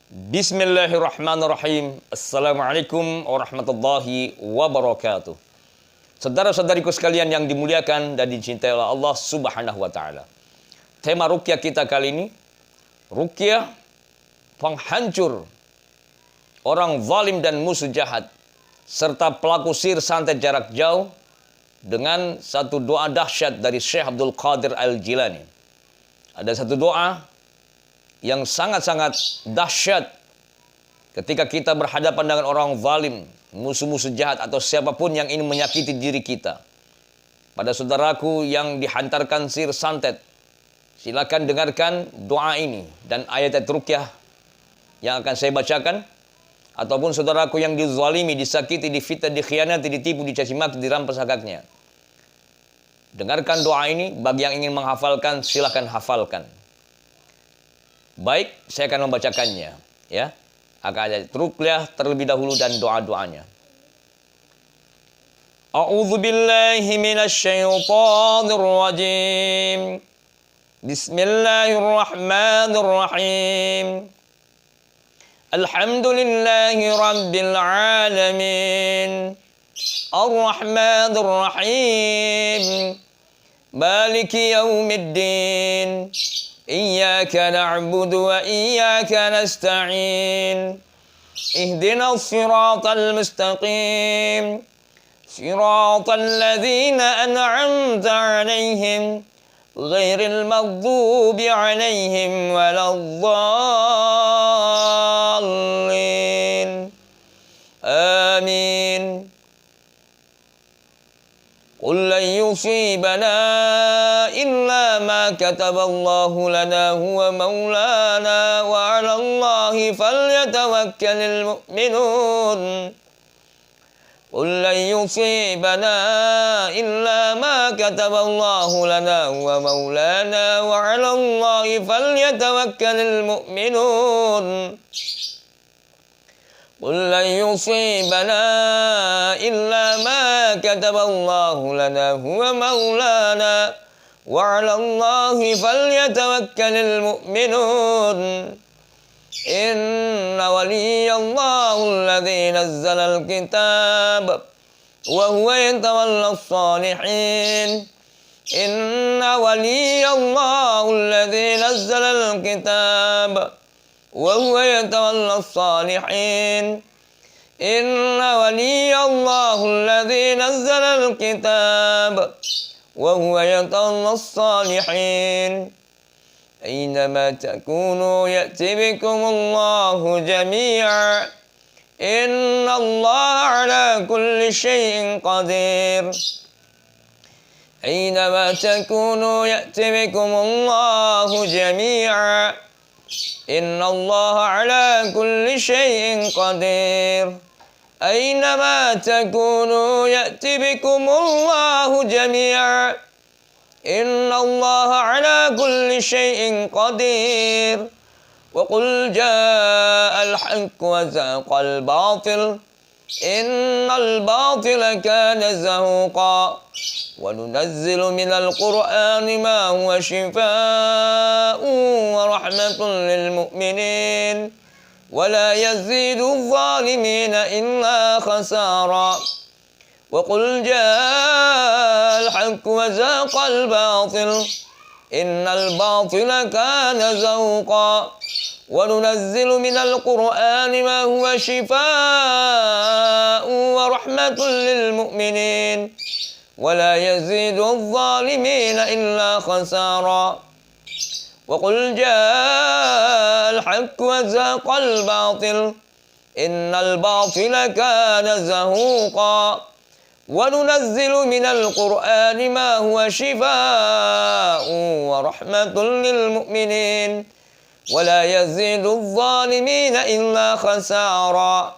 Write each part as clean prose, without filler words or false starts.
Bismillahirrahmanirrahim. Assalamualaikum warahmatullahi wabarakatuh. Saudara-saudariku sekalian yang dimuliakan dan dicintai oleh Allah Subhanahu wa taala. Tema ruqyah kita kali ini, ruqyah penghancur orang zalim dan musuh jahat serta pelaku sihir santet jarak jauh dengan satu doa dahsyat dari Syekh Abdul Qadir Al-Jilani. Ada satu doa yang sangat-sangat dahsyat ketika kita berhadapan dengan orang zalim, musuh-musuh jahat atau siapapun yang ingin menyakiti diri kita. Pada saudaraku yang dihantarkan sihir santet, silakan dengarkan doa ini dan ayat-ayat ruqyah yang akan saya bacakan. Ataupun saudaraku yang dizalimi, disakiti, difitnah, dikhianati, ditipu, dicaci maki, dirampas hak-haknya. Dengarkan doa ini, bagi yang ingin menghafalkan silakan hafalkan. Baik, saya akan membacakannya, ya. Akan ada ruqyah terlebih dahulu dan doa-doanya. A'udzu billahi minasy syaithanir rajim. Bismillahirrahmanirrahim. Alhamdulillahi rabbil alamin. Ar-Rahmanir Rahim. Maliki yaumiddin. Iyyaka na'budu wa iyyaka nasta'in. Ihdinas siratal mustaqim. Siratal ladzina an'amta 'alaihim ghairil maghdubi 'alaihim waladdallin. Amin. Qul lan yusibana illa ma kataballahu lana huwa maulana wa 'ala Allahi falyatawakkalul mu'minun. Qul lan yusibana illa ma kataballahu lana huwa maulana wa 'ala Allahi falyatawakkalul mu'minun. قل لن يصيبنا إلا ما كتب الله لنا هو مولانا وعلى الله فليتوكل المؤمنون إن ولي الله الذي نزل الكتاب وهو يتولى الصالحين إن ولي الله الذي نزل الكتاب وهو يتولى الصالحين إن ولي الله الذي نزل الكتاب وهو يتولى الصالحين أينما تكونوا يأتي بكم الله جميعا إن الله على كل شيء قدير أينما تكونوا يأتي بكم الله جميعا إن الله على كل شيء قدير أينما تكونوا يأتي بكم الله جميعا إن الله على كل شيء قدير وقل جاء الحق وزهق الباطل إن الباطل كان زهوقا وننزل من القرآن ما هو شفاء ورحمة للمؤمنين ولا يزيد الظالمين إلا خسارا وقل جاء الحق وزهق الباطل إن الباطل كان زهوقا وننزل من القرآن ما هو شفاء ورحمة للمؤمنين ولا يزيد الظالمين إلا خسارا وقل جاء الحق وزهق الباطل إن الباطل كان زهوقا وننزل من القرآن ما هو شفاء ورحمة للمؤمنين ولا يزيد الظالمين إلا خسارا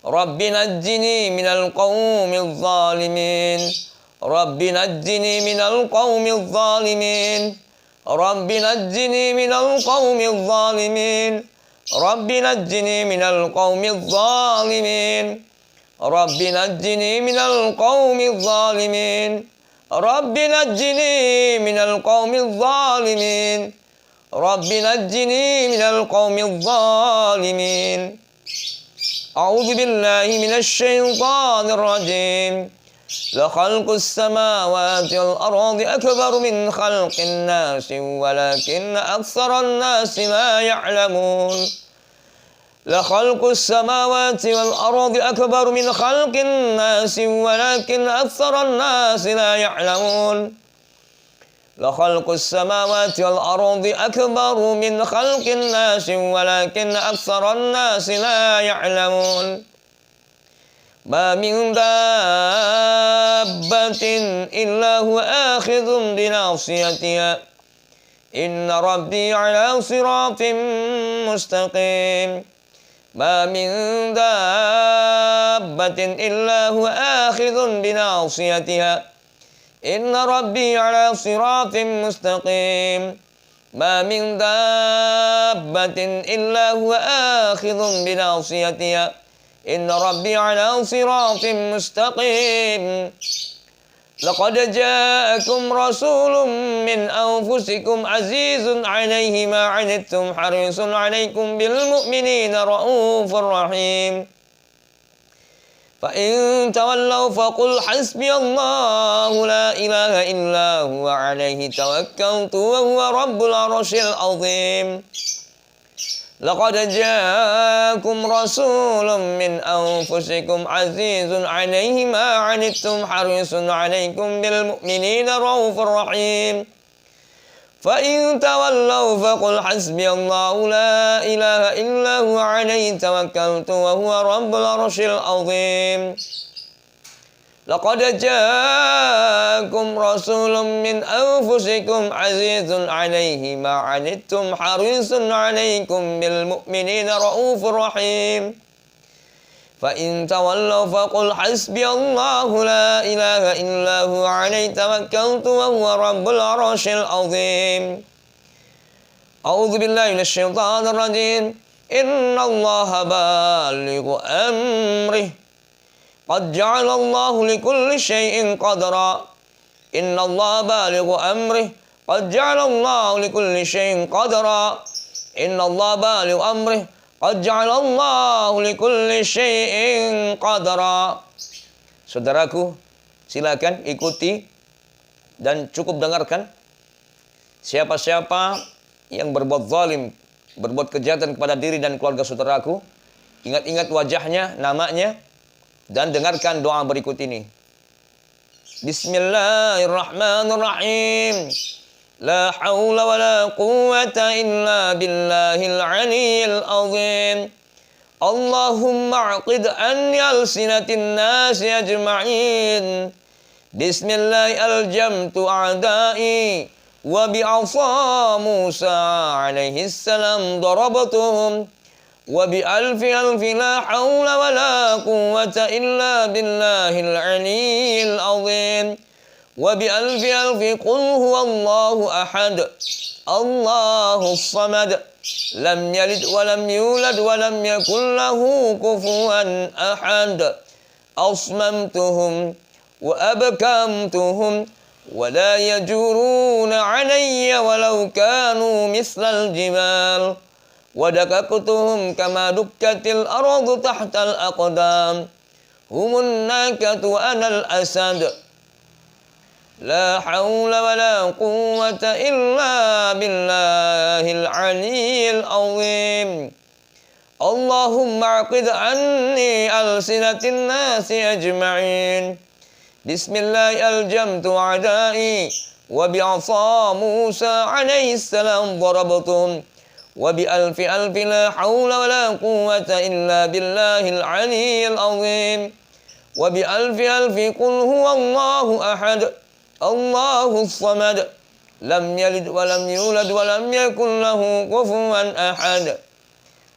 رب نجني من القوم الظالمين رب نجني من القوم الظالمين رب نجني من القوم الظالمين رب نجني من القوم الظالمين رب نجني من القوم الظالمين رب نجني من القوم الظالمين رب نجني من القوم الظالمين أعوذ بالله من الشيطان الرجيم لخلق السماوات والأرض أكبر من خلق الناس ولكن أكثر الناس لا يعلمون لخلق السماوات والأرض أكبر من خلق الناس ولكن أكثر الناس لا يعلمون لخلق السماوات والأرض أكبر من خلق الناس ولكن أكثر الناس لا يعلمون ما من دابة إلا هو آخذ بناصيتها إن ربي على صراط مستقيم ما من دابة إلا هو آخذ بناصيتها إن ربي على صراط مستقيم ما من دابة إلا هو آخذ بناصيتها إن ربي على صراط مستقيم لقد جاءكم رسول من أنفسكم عزيز عليه ما عنتم حريص عليكم بالمؤمنين رؤوف رحيم فإن تولوا فقل حسبي الله لا إله إلا هو عليه توكلت وهو رب العرش العظيم لقد جاءكم رسول من أنفسكم عزيز عليه ما عنتم حريص عليكم بالمؤمنين رؤوف رحيم فإن تولوا فقل حسبي الله لا إله إلا هو عليه توكلت وهو رب العرش العظيم لقد جاءكم رسول من أنفسكم عزيز عليه ما عنتم حريص عليكم بالمؤمنين رؤوف رحيم فإن تولوا فقل حسبي الله لا إله إلا هو عليه توكلت وهو رب العرش العظيم أعوذ بالله من الشيطان الرجيم إن الله بالغ أمره قد جعل الله لكل شيء قدرا إن الله بالغ أمره قد جعل الله لكل شيء قدرا إن الله بالغ أمره قد جعل الله لكل شيء قدرا. Saudaraku, silakan ikuti dan cukup dengarkan. Siapa-siapa yang berbuat zalim, berbuat kejahatan kepada diri dan keluarga saudaraku, ingat-ingat wajahnya, namanya, dan dengarkan doa berikut ini. Bismillahirrahmanirrahim. La haula wa la quwwata illa billahil aliyyil azim. Allahumma aqid anni alsinatin nasi ajma'in. Bismillah aljamtu a'da'i wa bi'asa Musa alaihi salam darabatuhum wa bi'alfi alfi la hawla wa la quwwata illa billahil aliyyil azim. وبألف ألف قل هو الله أحد الله الصمد لم يلد ولم يولد ولم يكن له كفوا أحد أصممتهم وأبكمتهم ولا يجورون علي ولو كانوا مثل الجبال ودككتهم كما دكت الأرض تحت الأقدام هم الناكة وأنا الأسد لا حول ولا قوة إلا بالله العلي العظيم اللهم اعقد عني ألسنة الناس أجمعين بسم الله ألجمت أعدائي وبعصا موسى عليه السلام ضربتهم وبألف ألف لا حول ولا قوة إلا بالله العلي العظيم وبألف ألف قل هو الله أحد الله الصمد لم يلد ولم يولد ولم يكن له كفوا أحد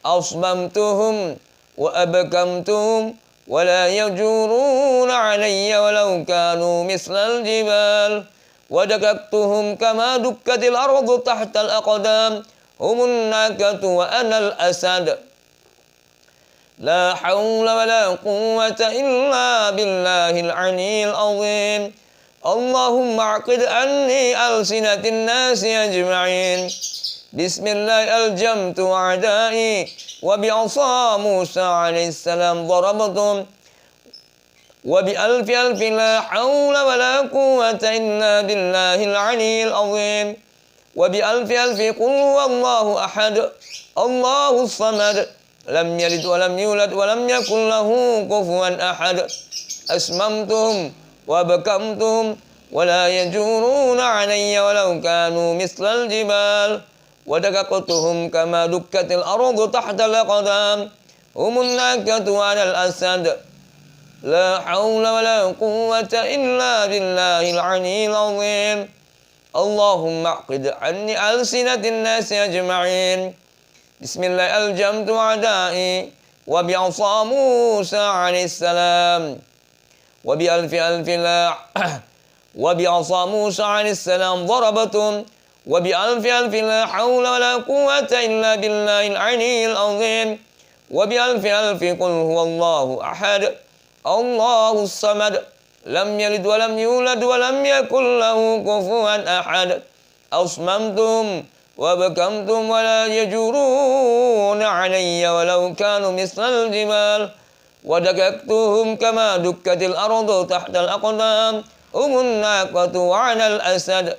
أصممتهم وأبكمتهم ولا يجورون علي ولو كانوا مثل الجبال ودككتهم كما دكت الأرض تحت الأقدام هم الناكة وأنا الأسد لا حول ولا قوة إلا بالله العلي العظيم اللهم اعقد عني ألسنة الناس أجمعين Bismillah aljamtu a'da'i wa bi'asa Musa alaihi salam darabtum wa bi alfi alfi la hawla wa la quwwata illa billahil aliyyil azim wa bi alfi alfi qul huwallahu ahad Allahus samad lam yalid wa lam yulad wa lam yakul lahu kufuwan ahad asmamtuhum wa bakamtuhum wa la yajuruna alayya walau kanu mislal jibal ودككتهم كما دكت الأرض تحت الأقدام هم النكة على الأسد لا حول ولا قوة إلا بالله العلي العظيم اللهم اعقد عني ألسنة الناس أجمعين بسم الله ألجمت أعدائي وبعصا موسى عليه السلام وبألف ألف لا وبعصا موسى عليه السلام ضربتم وبألف ألف لا حول ولا قوة إلا بالله العلي العظيم وبألف ألف قل هو الله أحد الله الصمد لم يلد ولم يولد ولم يكن له كفوا أحد أصممتم وبكمتم ولا يجرون علي ولو كانوا مثل الجبال ودككتهم كما دكت الأرض تحت الأقدام هم الناقة وعن الأسد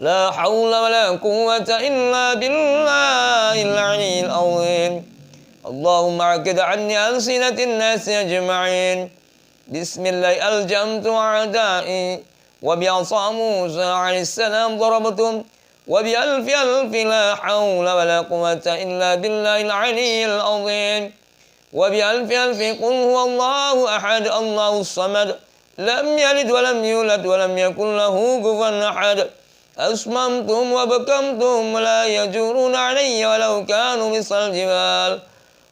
لا حول ولا قوة إلا بالله العلي العظيم اللهم اعقد عني ألسنة الناس أجمعين بسم الله ألجمت أعدائي وبعصا موسى عليه السلام ضربتم وبألف ألف لا حول ولا قوة إلا بالله العلي العظيم وبألف ألف قل هو الله أحد الله الصمد لم يلد ولم يولد ولم يكن له كفوا أحد أصممتم وبكمتم ولا يجورون علي ولو كانوا مثل الجبال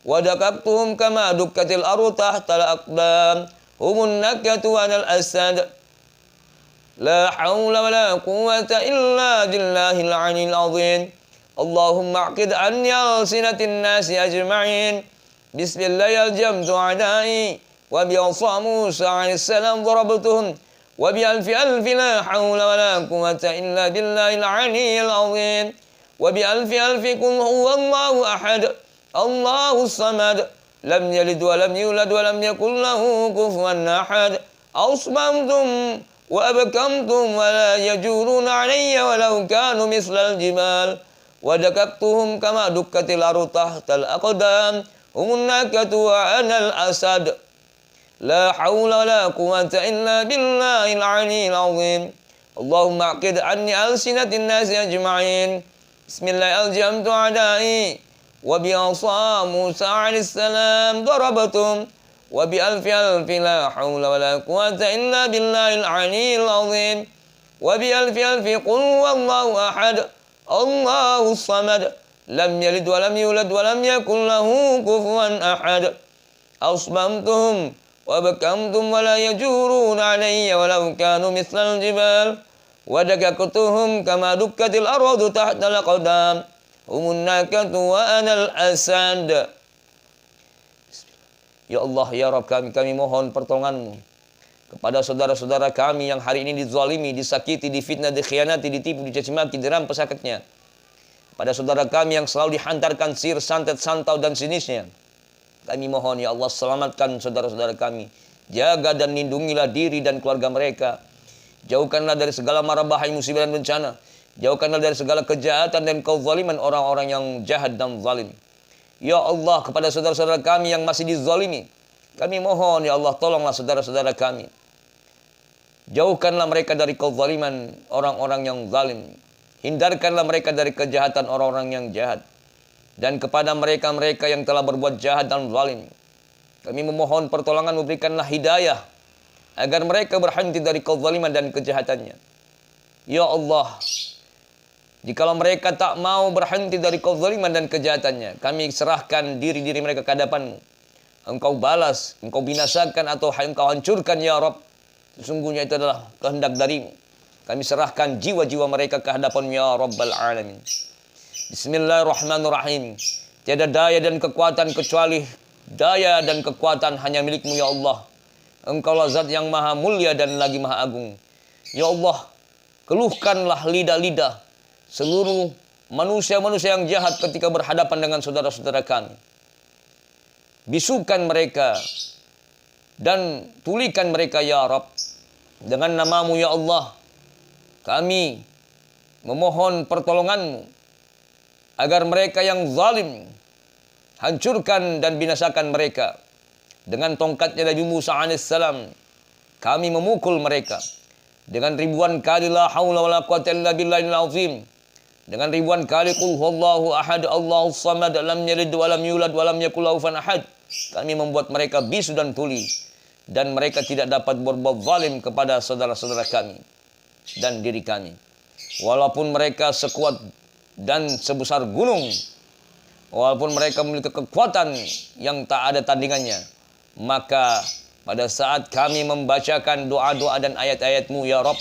ودككتهم كما دكت الأرض تحت الأقدام هم النكة وأنا الأسد لا حول ولا قوة إلا بالله العلي العظيم اللهم اعقد عني ألسنة الناس أجمعين بسم الله ألجمت أعدائي وبعصا موسى عليه السلام ضربتهم وبألف ألف لا حول ولا قوة إلا بالله العلي العظيم وبألف ألف قل هو الله أحد الله الصمد لم يلد ولم يولد ولم يكن له كفوا أحد أصممتم وأبكمتم ولا يجورون علي ولو كانوا مثل الجبال ودككتهم كما دكت الأرض تحت الأقدام هم النكة وأنا الأسد لا حول ولا قوة إلا بالله العلي العظيم اللهم اعقد عني ألسنة الناس أجمعين بسم الله ألجمت أعدائي وبعصا موسى عليه السلام ضربتم وبألف ألف لا حول ولا قوة إلا بالله العلي العظيم وبألف ألف قل هو الله أحد الله الصمد لم يلد ولم يولد ولم يكن له كفوا أحد أصممتهم وبكمتم ولا يجورون علي ولو كانوا مثل الجبال ودككتهم كما دكت الأرض تحت الأقدام هم الناكة وأنا الأسد. Ya Allah, ya Rabb kami mohon pertolongan-Mu kepada saudara-saudara kami yang hari ini dizalimi, disakiti, difitnah, dikhianati, ditipu, dicacimaki, dirampas haknya. Pada saudara kami yang selalu dihantarkan sihir, santet, santau dan sinisnya. Kami mohon ya Allah selamatkan saudara-saudara kami. Jaga dan lindungilah diri dan keluarga mereka. Jauhkanlah dari segala mara bahaya, musibah dan bencana. Jauhkanlah dari segala kejahatan dan kezaliman orang-orang yang jahat dan zalim. Ya Allah, kepada saudara-saudara kami yang masih dizalimi, kami mohon ya Allah tolonglah saudara-saudara kami. Jauhkanlah mereka dari kezaliman orang-orang yang zalim. Hindarkanlah mereka dari kejahatan orang-orang yang jahat. Dan kepada mereka-mereka yang telah berbuat jahat dan zalim, kami memohon pertolongan, memberikanlah hidayah agar mereka berhenti dari kezaliman dan kejahatannya. Ya Allah, jikalau mereka tak mau berhenti dari kezaliman dan kejahatannya, kami serahkan diri-diri mereka ke hadapan-Mu. Engkau balas, Engkau binasakan atau Engkau hancurkan ya Rabb. Sesungguhnya itu adalah kehendak dari-Mu. Kami serahkan jiwa-jiwa mereka ke hadapan-Mu ya Rabbal Alamin. Bismillahirrahmanirrahim. Tiada daya dan kekuatan kecuali daya dan kekuatan hanya milik-Mu ya Allah. Engkaulah zat yang maha mulia dan lagi maha agung. Ya Allah, keluhkanlah lidah-lidah seluruh manusia-manusia yang jahat ketika berhadapan dengan saudara-saudara kami. Bisukan mereka dan tulikan mereka ya Rabb. Dengan namamu ya Allah, kami memohon pertolonganmu agar mereka yang zalim hancurkan dan binasakan mereka. Dengan tongkatnya Nabi Musa alaihissalam, kami memukul mereka. Dengan ribuan kali la haula wala quwwata illa billahil azim. Dengan ribuan kali qul huwallahu ahad Allahus samad lam yalid wa lam yulad wa lam yakul lahu kufuwan ahad. Kami membuat mereka bisu dan tuli, dan mereka tidak dapat berbuat zalim kepada saudara-saudara kami dan diri kami. Walaupun mereka sekuat dan sebesar gunung, walaupun mereka memiliki kekuatan yang tak ada tandingannya, maka pada saat kami membacakan doa-doa dan ayat-ayat-Mu ya Rabb,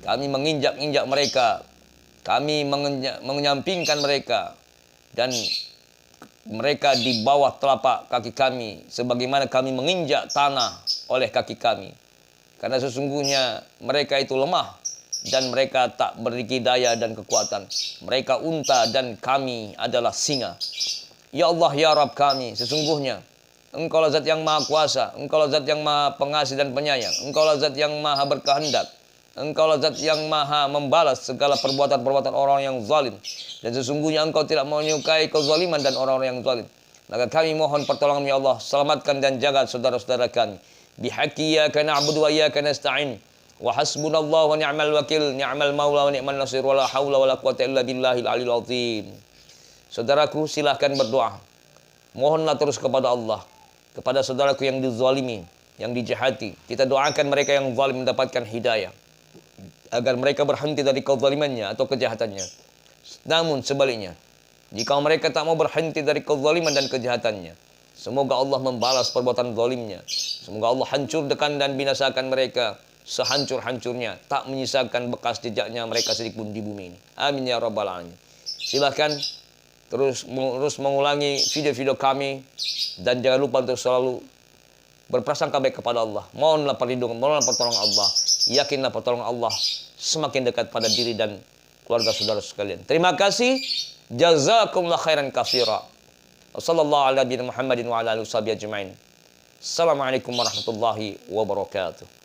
kami menginjak-injak mereka, kami menyampingkan mereka, dan mereka di bawah telapak kaki kami, sebagaimana kami menginjak tanah oleh kaki kami. Karena sesungguhnya mereka itu lemah, dan mereka tak memiliki daya dan kekuatan. Mereka unta dan kami adalah singa. Ya Allah ya Rabb kami, sesungguhnya Engkau lah zat yang maha kuasa, Engkau lah zat yang maha pengasih dan penyayang, Engkau lah zat yang maha berkehendak, Engkau lah zat yang maha membalas segala perbuatan-perbuatan orang yang zalim. Dan sesungguhnya Engkau tidak menyukai kezaliman dan orang-orang yang zalim. Maka kami mohon pertolongan ya Allah, selamatkan dan jaga saudara-saudara kami. Bihaqqi iyyaka na'budu wa iyyaka nasta'in. Wa hasbunallahu wa ni'mal wakil, ni'mal maula wa ni'man nasir, wa la haula wa la quwwata illa billahil aliyil azim. Saudaraku, silahkan berdoa. Mohonlah terus kepada Allah, kepada saudaraku yang dizalimi, yang dijahati. Kita doakan mereka yang zalim mendapatkan hidayah, agar mereka berhenti dari kezalimannya atau kejahatannya. Namun sebaliknya, jika mereka tak mau berhenti dari kezaliman dan kejahatannya, semoga Allah membalas perbuatan zalimnya. Semoga Allah hancurkan dan binasakan mereka sehancur-hancurnya, tak menyisakan bekas jejaknya mereka sedikit pun di bumi ini. Amin ya rabbal alamin. Silahkan terus mengulangi video-video kami, dan jangan lupa untuk selalu berprasangka baik kepada Allah. Mohonlah perlindungan, mohonlah pertolongan Allah. Yakinlah pertolongan Allah semakin dekat pada diri dan keluarga saudara sekalian. Terima kasih. Jazakumullah khairan katsira. Wassallallahu ala nabiyina Muhammadin wa ala alihi washabihi ajmain. Assalamualaikum warahmatullahi wabarakatuh.